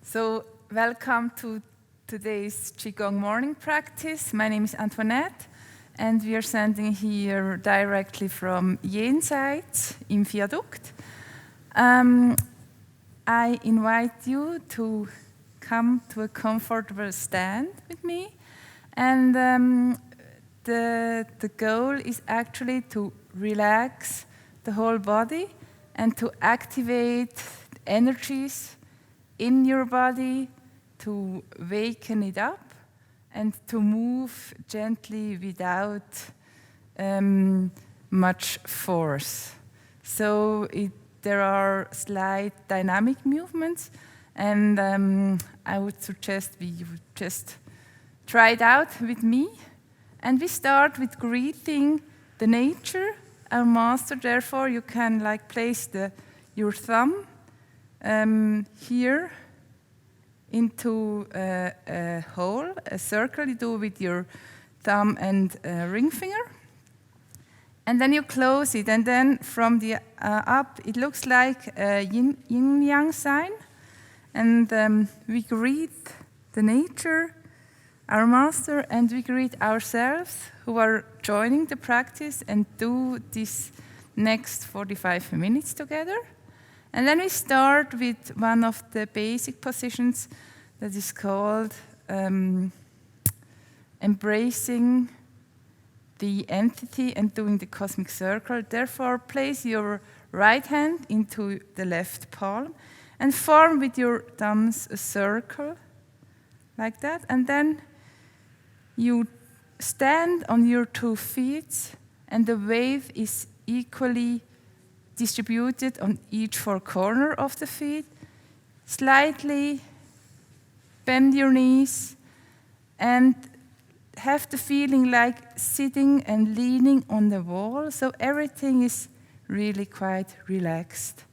So, welcome to today's Qigong morning practice. My name is Antoinette, and we are sending here directly from jenseits im Viadukt. I invite you to come to a comfortable stand with me, and the goal is actually to relax the whole body and to activate energies in your body, to waken it up and to move gently without much force. So there are slight dynamic movements, and I would suggest you would just try it out with me. And we start with greeting the nature, our master. Therefore, you can place your thumb here into a hole, a circle you do with your thumb and ring finger. And then you close it, and then from the up, it looks like a yin-yang sign. And we greet the nature, our master, and we greet ourselves who are joining the practice and do this next 45 minutes together. And then we start with one of the basic positions that is called embracing the entity and doing the cosmic circle. Therefore, place your right hand into the left palm and form with your thumbs a circle like that. And then you stand on your 2 feet, and the wave is equally distributed on each 4 corners of the feet. Slightly bend your knees and have the feeling like sitting and leaning on the wall, so everything is really quite relaxed.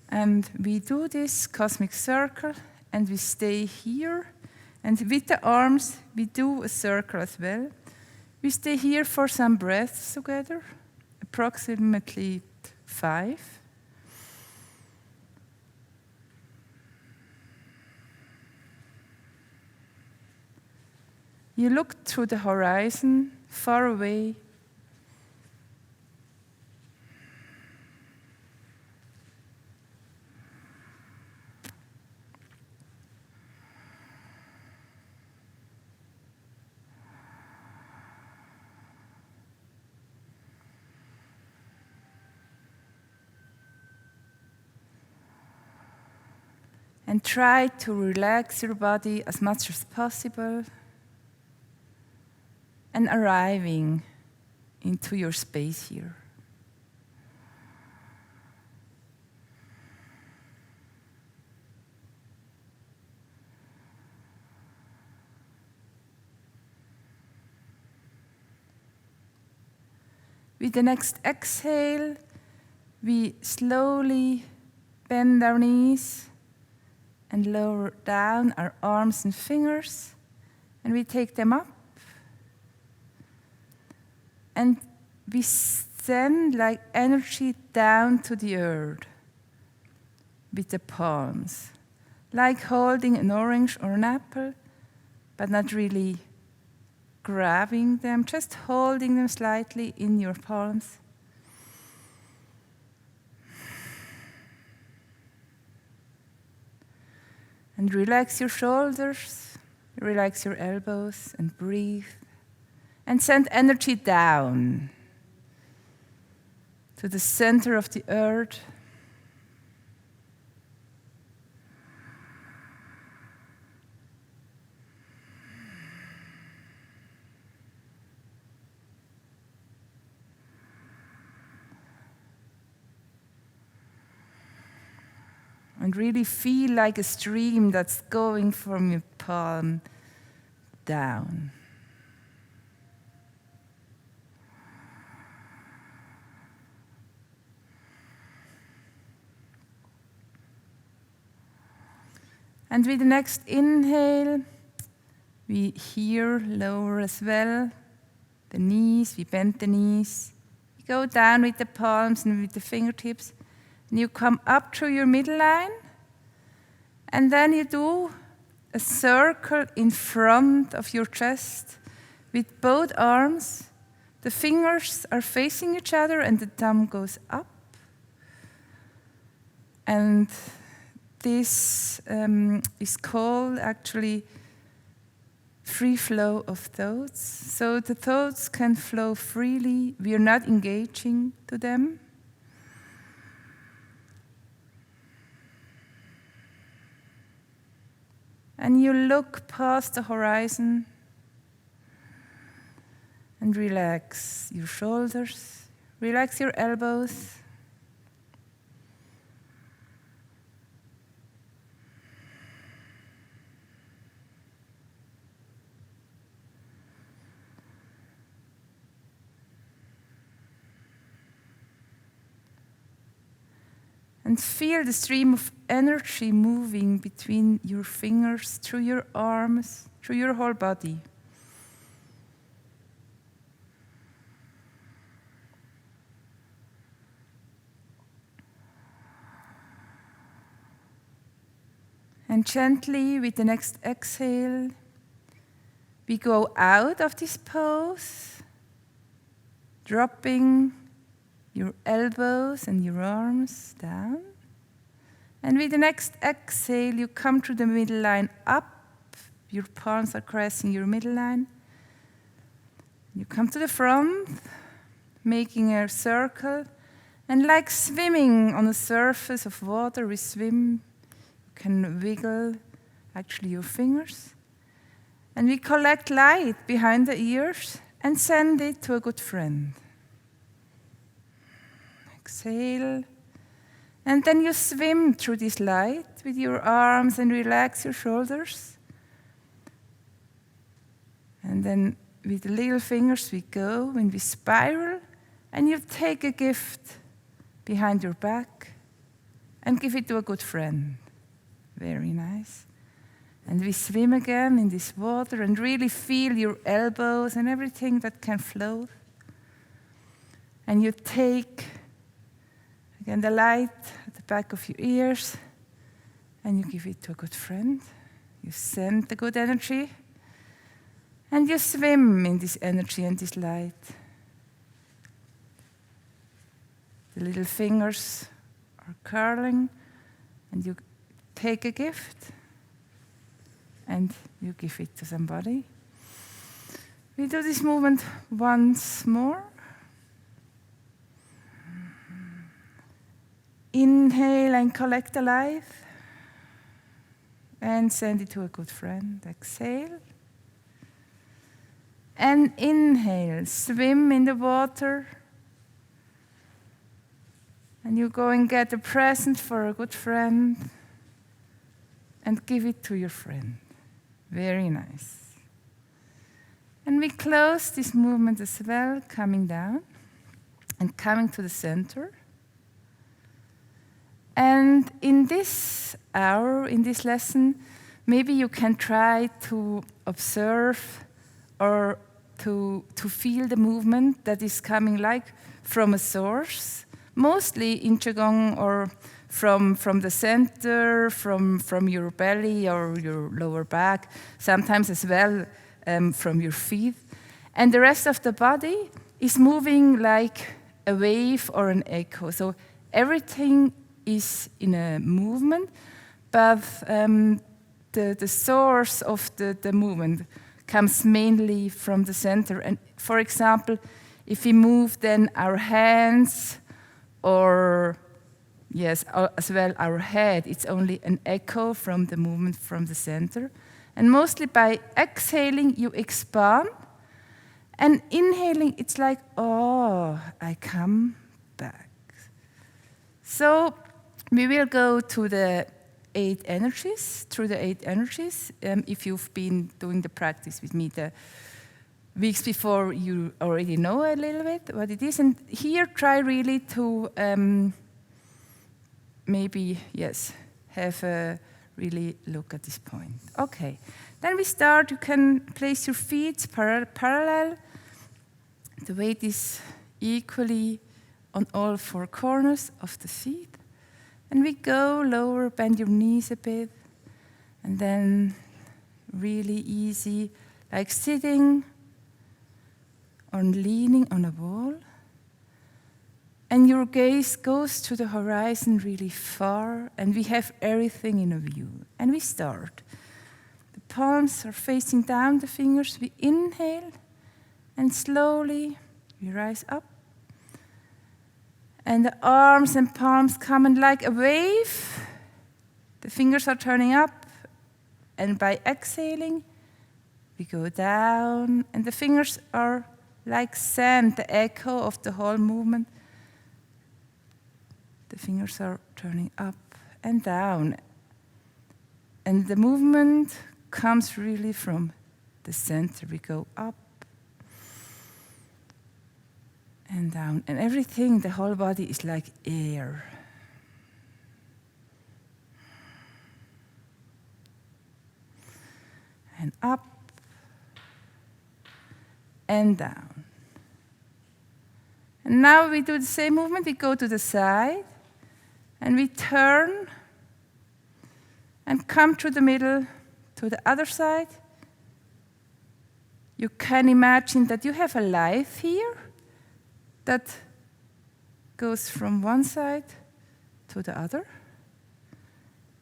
And we do this cosmic circle, and we stay here. And with the arms, we do a circle as well. We stay here for some breaths together, approximately 5. You look through the horizon, far away. And try to relax your body as much as possible and arriving into your space here. With the next exhale, we slowly bend our knees and lower down our arms and fingers, and we take them up. And we send energy down to the earth with the palms, like holding an orange or an apple, but not really grabbing them, just holding them slightly in your palms. And relax your shoulders, relax your elbows, and breathe. And send energy down to the center of the earth. And really feel like a stream that's going from your palm down. And with the next inhale, we here lower as well the knees, we bend the knees. You go down with the palms and with the fingertips, and you come up through your middle line, And then you do a circle in front of your chest with both arms. The fingers are facing each other and the thumb goes up. And this is called actually free flow of thoughts. So the thoughts can flow freely. We are not engaging to them. And you look past the horizon and relax your shoulders, relax your elbows. And feel the stream of energy moving between your fingers, through your arms, through your whole body. And gently, with the next exhale, we go out of this pose, dropping your elbows and your arms down. And with the next exhale, you come to the middle line up. Your palms are caressing your middle line. You come to the front, making a circle. And like swimming on the surface of water, we swim. You can wiggle actually your fingers. And we collect light behind the ears and send it to a good friend. Exhale. And then you swim through this light with your arms and relax your shoulders. And then with the little fingers we go and we spiral, and you take a gift behind your back and give it to a good friend. Very nice. And we swim again in this water and really feel your elbows and everything that can float. And you take again the light at the back of your ears and you give it to a good friend. You send the good energy and you swim in this energy and this light. The little fingers are curling and you take a gift and you give it to somebody. We do this movement once more. Inhale and collect the life and send it to a good friend. Exhale. And inhale, swim in the water. And you go and get a present for a good friend and give it to your friend. Very nice. And we close this movement as well, coming down and coming to the center. And in this hour, in this lesson, maybe you can try to observe or to feel the movement that is coming like from a source, mostly in Qigong or from the center, from your belly or your lower back, sometimes as well from your feet. And the rest of the body is moving like a wave or an echo. So everything is in a movement, but the source of the movement comes mainly from the center. And for example, if we move then our hands or, yes, as well our head, it's only an echo from the movement from the center. And mostly by exhaling, you expand. And inhaling, it's like, oh, I come back. So we will go to the 8 energies, through the 8 energies. If you've been doing the practice with me the weeks before, you already know a little bit what it is. And here, try really to maybe, yes, have a really look at this point. Okay, then we start. You can place your feet parallel. The weight is equally on all 4 corners of the feet. And we go lower, bend your knees a bit. And then really easy, like sitting or leaning on a wall. And your gaze goes to the horizon really far, and we have everything in a view. And we start. The palms are facing down, the fingers. We inhale, and slowly we rise up. And the arms and palms come in like a wave. The fingers are turning up, and by exhaling, we go down, and the fingers are like sand, the echo of the whole movement. The fingers are turning up and down. And the movement comes really from the center. We go up and down. And everything, the whole body is like air. And up and down. And now we do the same movement. We go to the side. And we turn and come to the middle, to the other side. You can imagine that you have a life here that goes from one side to the other.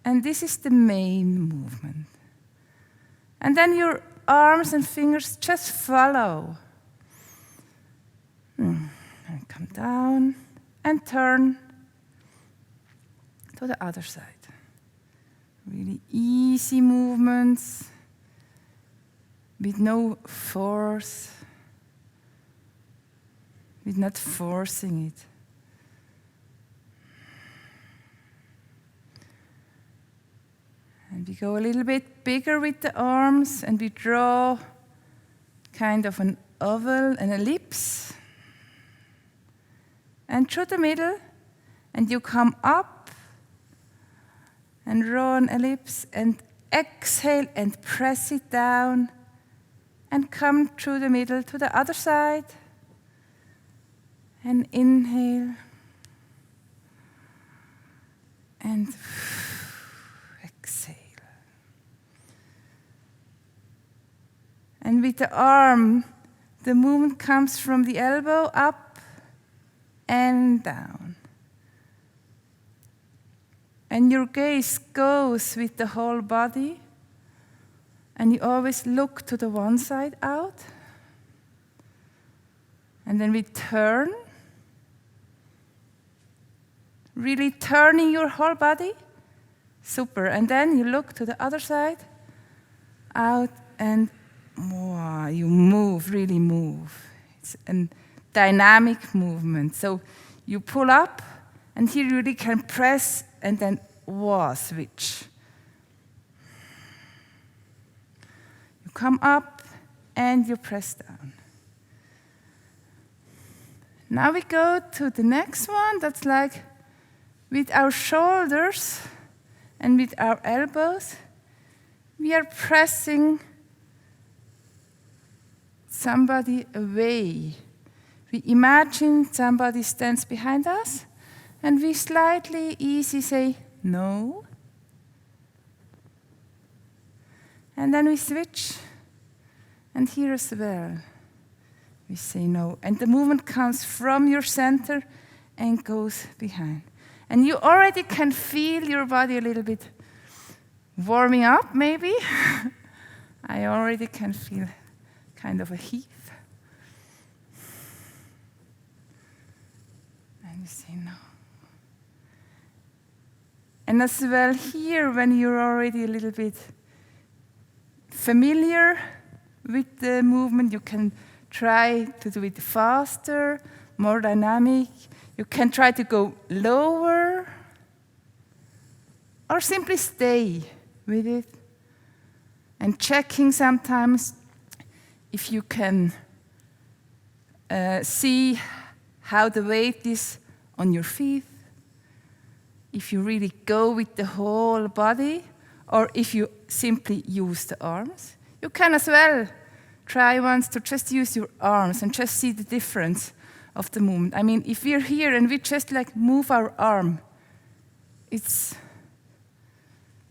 And this is the main movement. And then your arms and fingers just follow. And come down and turn to the other side. Really easy movements with no force, with not forcing it. And we go a little bit bigger with the arms, and we draw kind of an oval, an ellipse, and through the middle, and you come up and draw an ellipse, and exhale and press it down, and come through the middle to the other side, and inhale, and exhale. And with the arm, the movement comes from the elbow up and down. And your gaze goes with the whole body, and you always look to the one side out. And then we turn, really turning your whole body. Super. And then you look to the other side, out, and wow, you move, really move. It's a dynamic movement. So you pull up, and here you really can press, and then switch. You come up, and you press down. Now we go to the next one. That's like with our shoulders and with our elbows, we are pressing somebody away. We imagine somebody stands behind us, and we slightly easy say, no. And then we switch, and here as well, we say no. And the movement comes from your center and goes behind. And you already can feel your body a little bit warming up, maybe. I already can feel kind of a heat. And you say no. And as well here, when you're already a little bit familiar with the movement, you can try to do it faster, more dynamic. You can try to go lower, or simply stay with it. And checking sometimes if you can see how the weight is on your feet, if you really go with the whole body, or if you simply use the arms. You can as well try once to just use your arms and just see the difference of the movement. I mean, if we're here and we just like move our arm, it's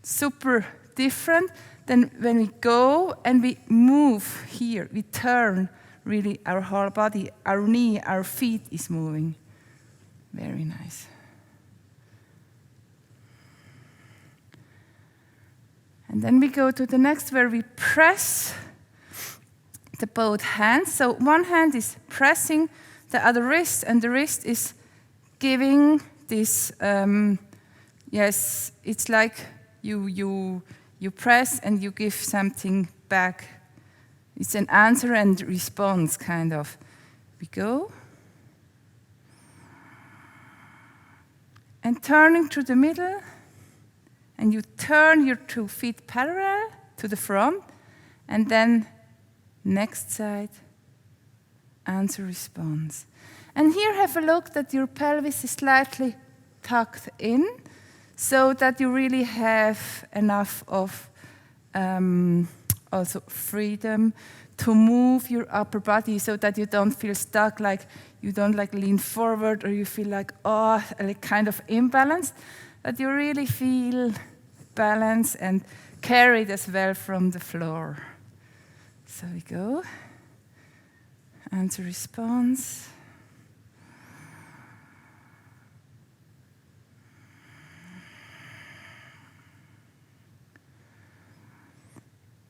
super different than when we go and we move here. We turn really our whole body, our knee, our feet is moving. Very nice. And then we go to the next where we press the both hands. So one hand is pressing the other wrist, and the wrist is giving this, it's like you press and you give something back. It's an answer and response, kind of. We go. And turning to the middle, and you turn your 2 feet parallel to the front, and then next side, answer, response. And here have a look that your pelvis is slightly tucked in, so that you really have enough of also freedom to move your upper body, so that you don't feel stuck, like you don't like lean forward, or you feel like, like kind of imbalanced, but you really feel balanced and carried as well from the floor. So we go, answer, response.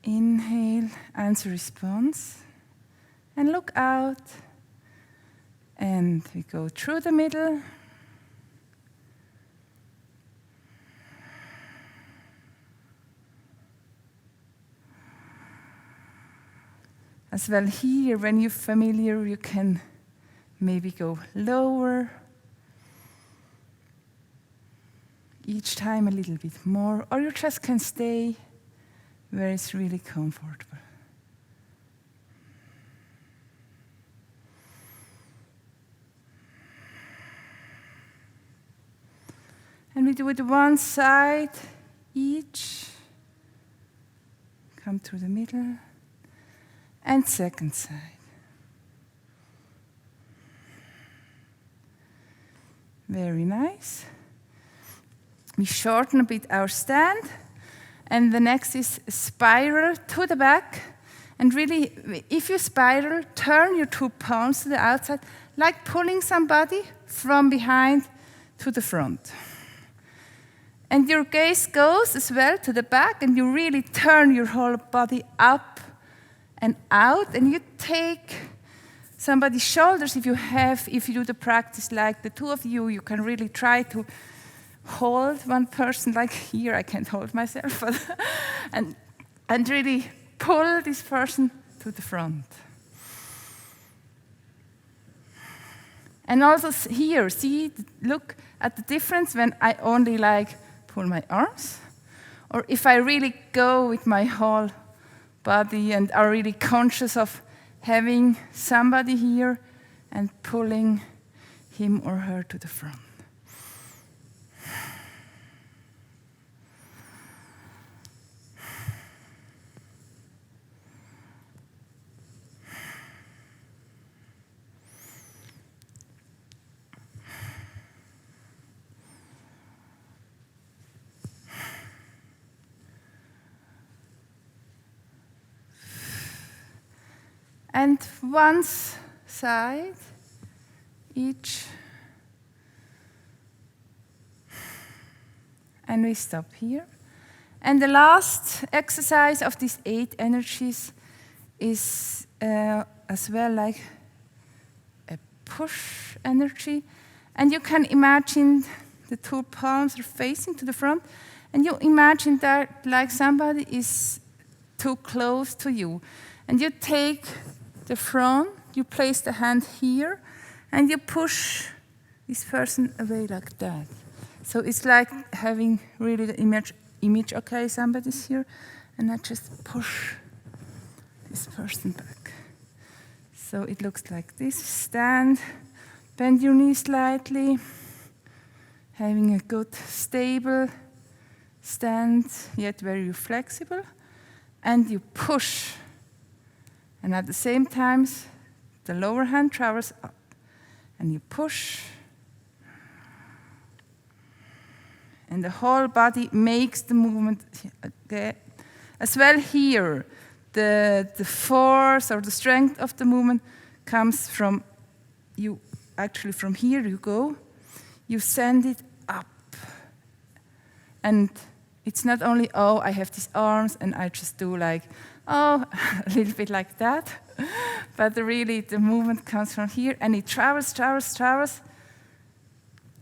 Inhale, answer, response, and look out. And we go through the middle. As well here, when you're familiar, you can maybe go lower. Each time a little bit more, or you just can stay where it's really comfortable. And we do it one side each. Come through the middle. And second side. Very nice. We shorten a bit our stand. And the next is spiral to the back. And really, if you spiral, turn your 2 palms to the outside, like pulling somebody from behind to the front. And your gaze goes as well to the back, and you really turn your whole body up and out, and you take somebody's shoulders. If you do the practice like the 2 of you, you can really try to hold one person, like here, I can't hold myself, but and really pull this person to the front. And also here, look at the difference when I only like pull my arms, or if I really go with my whole body and are really conscious of having somebody here and pulling him or her to the front. And one side each. And we stop here. And the last exercise of these 8 energies is as well like a push energy. And you can imagine the 2 palms are facing to the front. And you imagine that like somebody is too close to you. And you take the front, you place the hand here, and you push this person away like that. So it's like having really the image, okay, somebody's here, and I just push this person back. So it looks like this. Stand, bend your knees slightly, having a good stable stand, yet very flexible, and you push. And at the same time, the lower hand travels up. And you push. And the whole body makes the movement. Okay. As well here, the force or the strength of the movement comes from you. Actually, from here you go. You send it up. And it's not only, oh, I have these arms and I just do like, oh, a little bit like that. But really, the movement comes from here and it travels.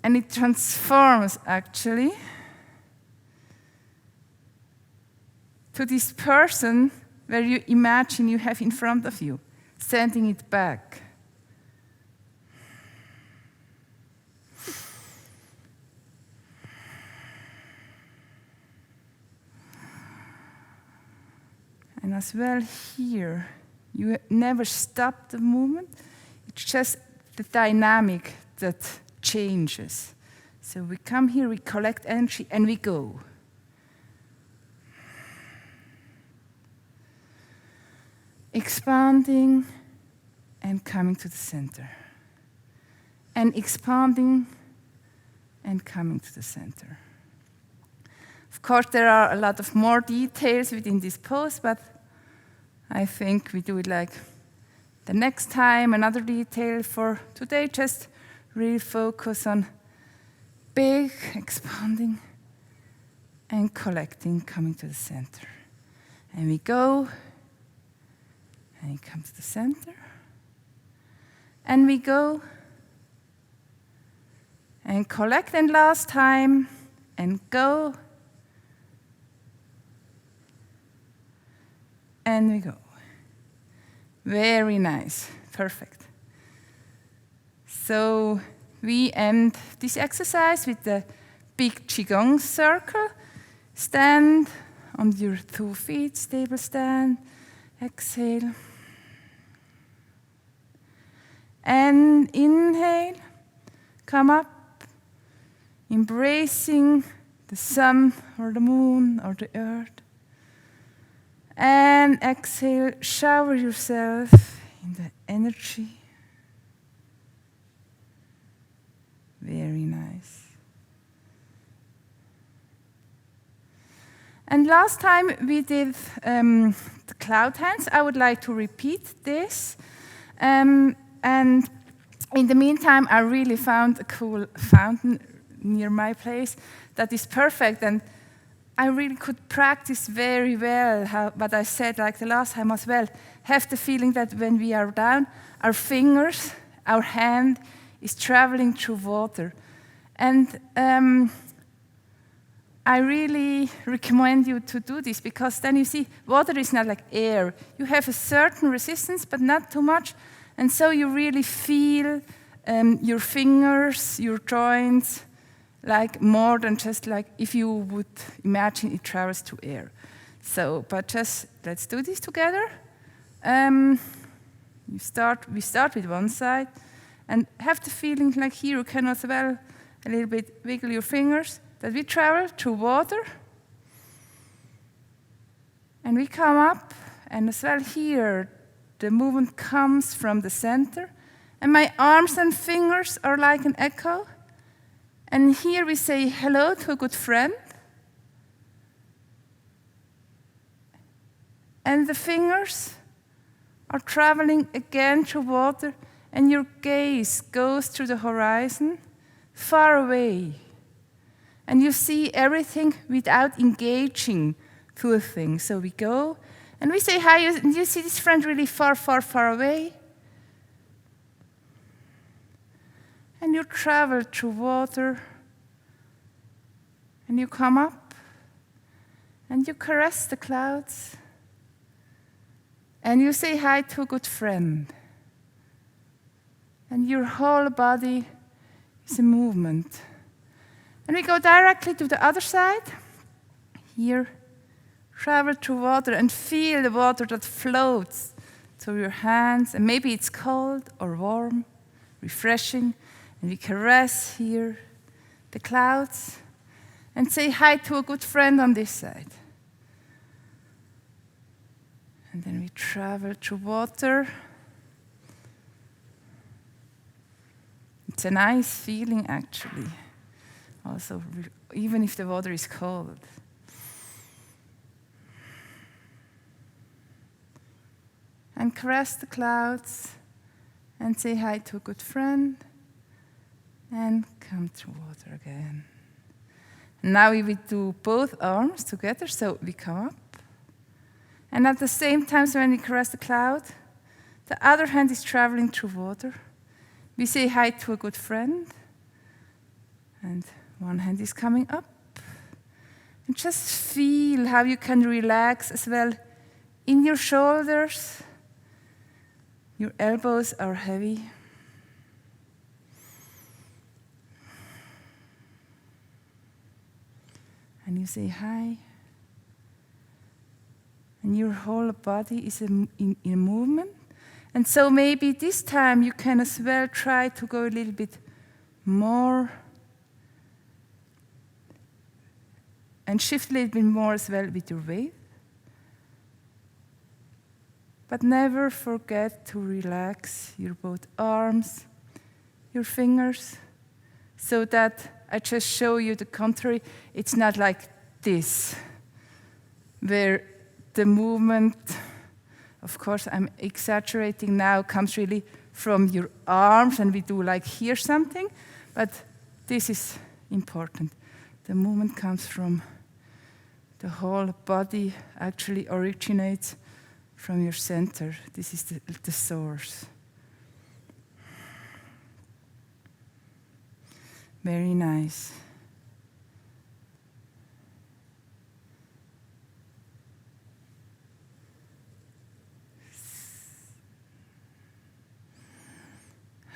And it transforms, actually, to this person where you imagine you have in front of you, sending it back. And as well here, you never stop the movement. It's just the dynamic that changes. So we come here, we collect energy, and we go. Expanding and coming to the center. And expanding and coming to the center. Of course, there are a lot of more details within this pose, but I think we do it like the next time, another detail. For today, just really focus on big, expanding, and collecting, coming to the center. And we go, and we come to the center. And we go, and collect, and last time, and go, and we go. Very nice, perfect. So we end this exercise with the big Qigong circle. Stand on your 2 feet, stable stand. Exhale. And inhale, come up, embracing the sun or the moon or the earth. And exhale, shower yourself in the energy. Very nice. And last time we did the cloud hands. I would like to repeat this. And in the meantime, I really found a cool fountain near my place that is perfect. And I really could practice very well what I said like the last time as well. Have the feeling that when we are down, our fingers, our hand is traveling through water. And I really recommend you to do this because then you see water is not like air. You have a certain resistance, but not too much. And so you really feel your fingers, your joints, like more than just like if you would imagine it travels to air. So, but just let's do this together. We start with one side and have the feeling like here you can as well a little bit wiggle your fingers that we travel through water. And we come up and as well here the movement comes from the center and my arms and fingers are like an echo. And here we say hello to a good friend. And the fingers are traveling again through water, and your gaze goes through the horizon, far away. And you see everything without engaging to a thing. So we go, and we say hi, and you see this friend really far, far, far away. And you travel through water, and you come up, and you caress the clouds, and you say hi to a good friend. And your whole body is a movement. And we go directly to the other side. Here, travel through water and feel the water that floats through your hands, and maybe it's cold or warm, refreshing. And we caress here the clouds and say hi to a good friend on this side. And then we travel through water. It's a nice feeling actually. Also, even if the water is cold. And caress the clouds and say hi to a good friend and come to water again. Now we will do both arms together, so we come up. And at the same time, so when we caress the cloud, the other hand is traveling through water. We say hi to a good friend, and one hand is coming up. And just feel how you can relax as well in your shoulders. Your elbows are heavy. And you say hi. And your whole body is in movement. And so maybe this time you can as well try to go a little bit more and shift a little bit more as well with your weight. But never forget to relax your both arms, your fingers, so that I just show you the contrary. It's not like this, where the movement, of course I'm exaggerating now, comes really from your arms, and we do like here something, but this is important. The movement comes from the whole body, actually originates from your center. This is the source. Very nice.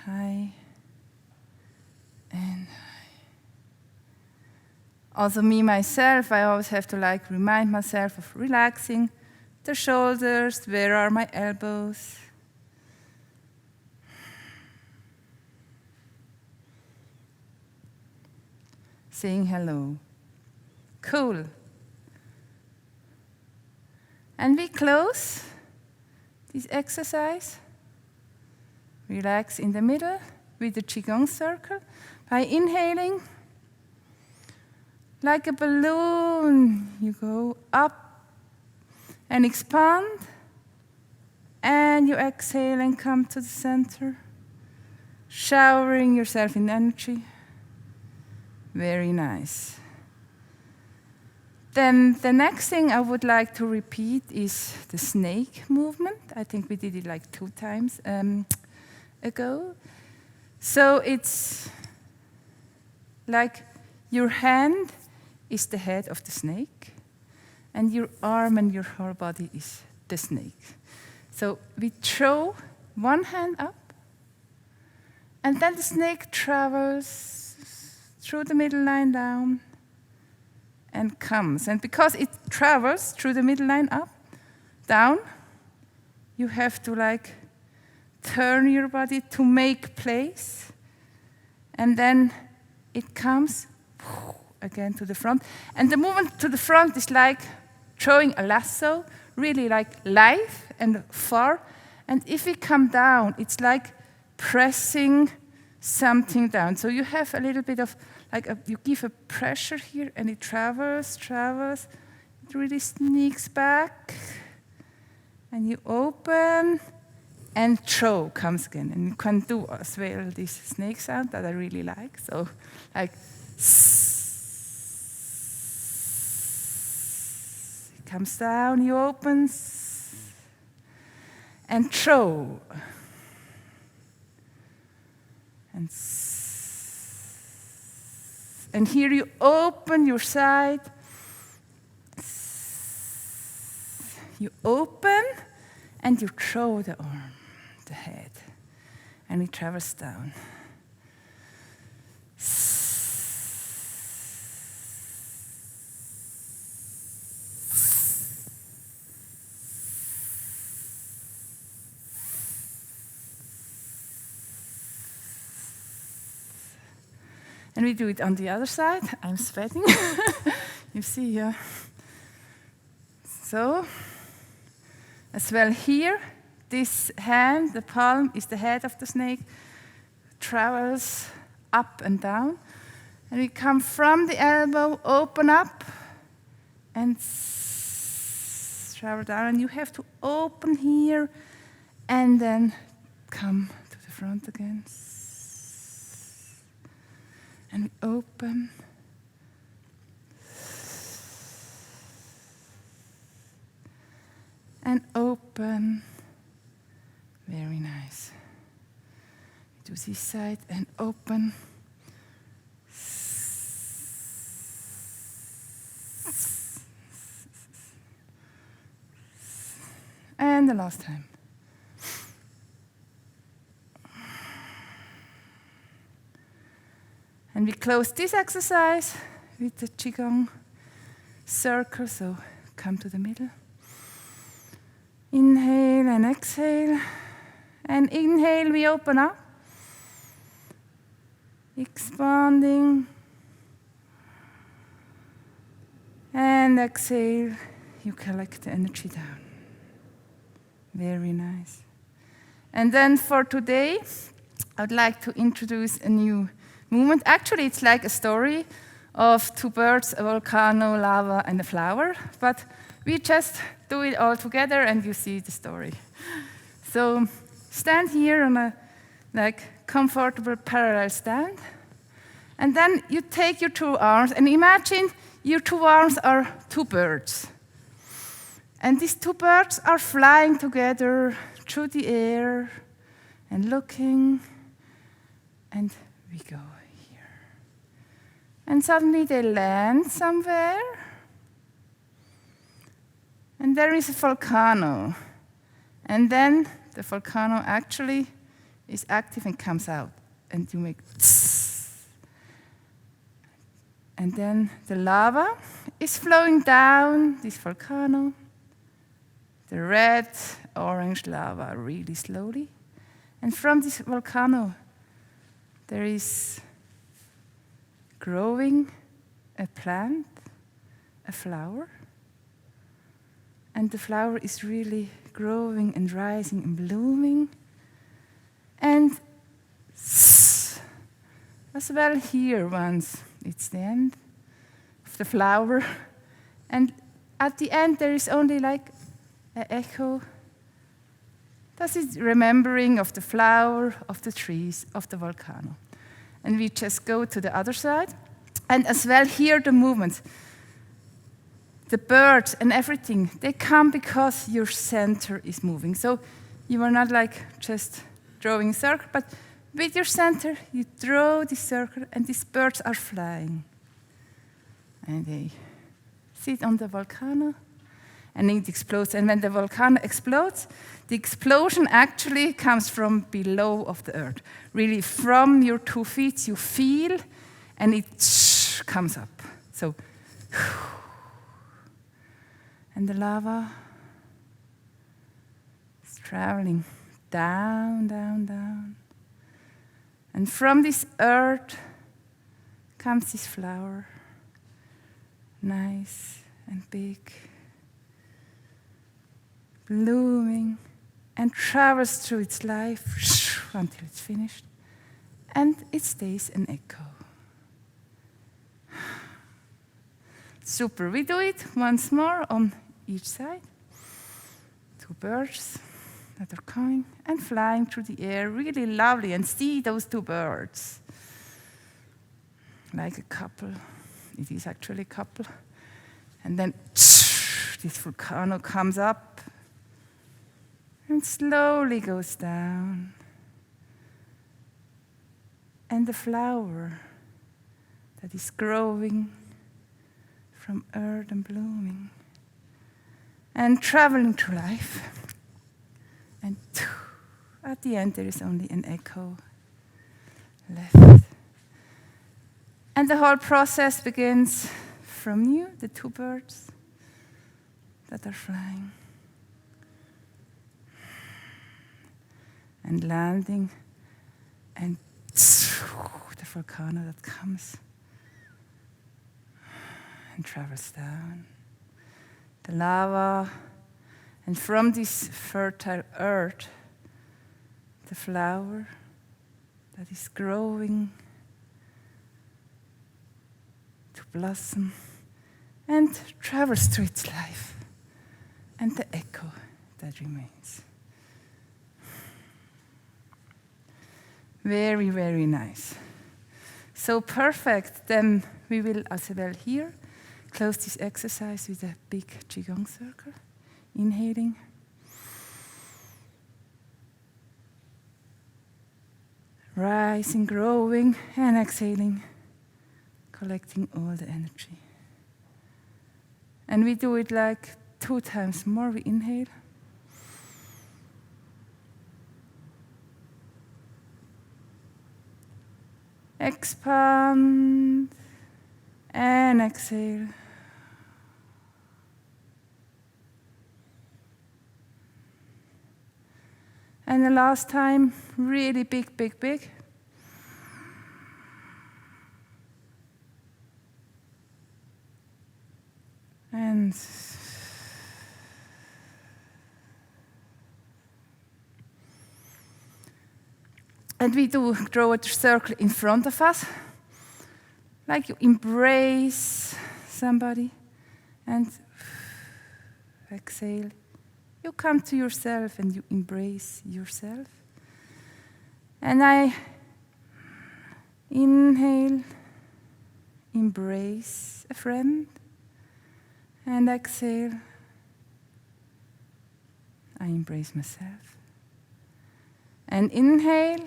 High and high. Also me, myself, I always have to like remind myself of relaxing the shoulders. Where are my elbows? Saying hello. Cool. And we close this exercise. Relax in the middle with the Qigong circle by inhaling. Like a balloon, you go up and expand, and you exhale and come to the center, showering yourself in energy. Very nice. Then the next thing I would like to repeat is the snake movement. I think we did it like 2 times ago. So it's like your hand is the head of the snake, and your arm and your whole body is the snake. So we throw one hand up, and then the snake travels through the middle line down and comes. And because it travels through the middle line up, down, you have to like turn your body to make place, and then it comes again to the front. And the movement to the front is like throwing a lasso, really like live and far. And if we come down, it's like pressing something down. So you have a little bit of like you give a pressure here, and it travels. It really sneaks back, and you open, and throw comes again. And you can do as well this snake sound that I really like. So like it comes down, you open, and throw. And here you open your side. You open, and you throw the arm, the head, and it travels down. And we do it on the other side. I'm sweating. You see here. So, as well here, this hand, the palm, is the head of the snake, travels up and down. And we come from the elbow, open up, and travel down. And you have to open here, and then come to the front again. And we open. And open. Very nice. Do this side and open. And the last time. And we close this exercise with the Qigong circle, so come to the middle. Inhale and exhale. And inhale, we open up. Expanding. And exhale, you collect the energy down. Very nice. And then for today, I would like to introduce a new movement. Actually, it's like a story of two birds, a volcano, lava, and a flower. But we just do it all together, and you see the story. So stand here on a comfortable parallel stand. And then you take your two arms, and imagine your two arms are two birds. And these two birds are flying together through the air and looking, and we go here. And suddenly they land somewhere, and there is a volcano. And then the volcano actually is active and comes out, and you make tss. And then the lava is flowing down this volcano. The red, orange lava really slowly. And from this volcano, there is growing a plant, a flower. And the flower is really growing and rising and blooming. And as well here once, it's the end of the flower. And at the end, there is only like an echo. That is remembering of the flower, of the trees, of the volcano. And we just go to the other side. And as well here the movements. The birds and everything, they come because your center is moving. So you are not like just drawing a circle, but with your center, you draw the circle, and these birds are flying. And they sit on the volcano, and it explodes. And when the volcano explodes, the explosion actually comes from below of the earth. Really, from your 2 feet, you feel, and it comes up. So, and the lava is traveling down, down, down. And from this earth comes this flower, nice and big, blooming, and travels through its life until it's finished, and it stays an echo. Super, we do it once more on each side. 2 birds that are coming and flying through the air, really lovely, and see those 2 birds. Like a couple, it is actually a couple. And then this volcano comes up and slowly goes down. And the flower that is growing from earth and blooming and traveling through life. And at the end, there is only an echo left. And the whole process begins from you, the 2 birds that are flying and landing, and the volcano that comes and travels down. The lava, and from this fertile earth, the flower that is growing blossom and traverse through its life and the echo that remains. Very, very nice. So perfect. Then we will as well here close this exercise with a big Qigong circle. Inhaling. Rising, growing, and exhaling, collecting all the energy. And we do it like 2 times more. We inhale. Expand and exhale. And the last time, really big, big, big. And we do draw a circle in front of us, like you embrace somebody, and exhale. You come to yourself and you embrace yourself. And I inhale, embrace a friend, and exhale, I embrace myself. And inhale,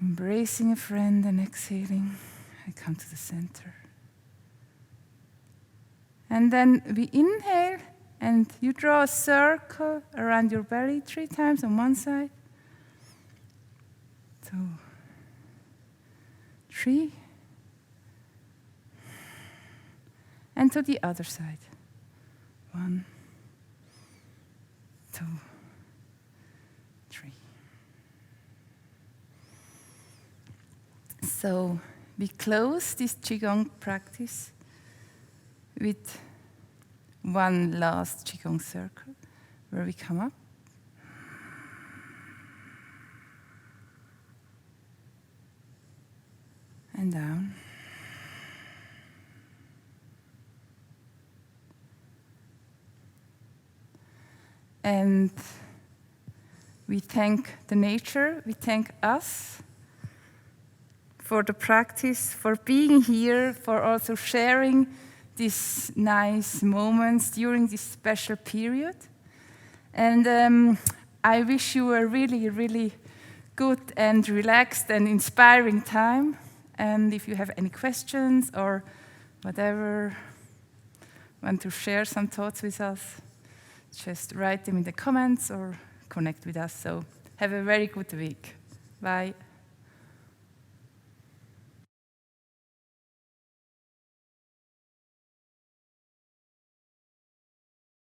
embracing a friend, and exhaling, I come to the center. And then we inhale, and you draw a circle around your belly 3 times on one side. 2, 3. And to the other side. 1, 2, 3. So we close this Qigong practice with one last Qigong circle where we come up. And down. And we thank the nature, we thank us for the practice, for being here, for also sharing these nice moments during this special period. And I wish you a really, really good and relaxed and inspiring time. And if you have any questions or whatever, want to share some thoughts with us, just write them in the comments or connect with us. So have a very good week. Bye.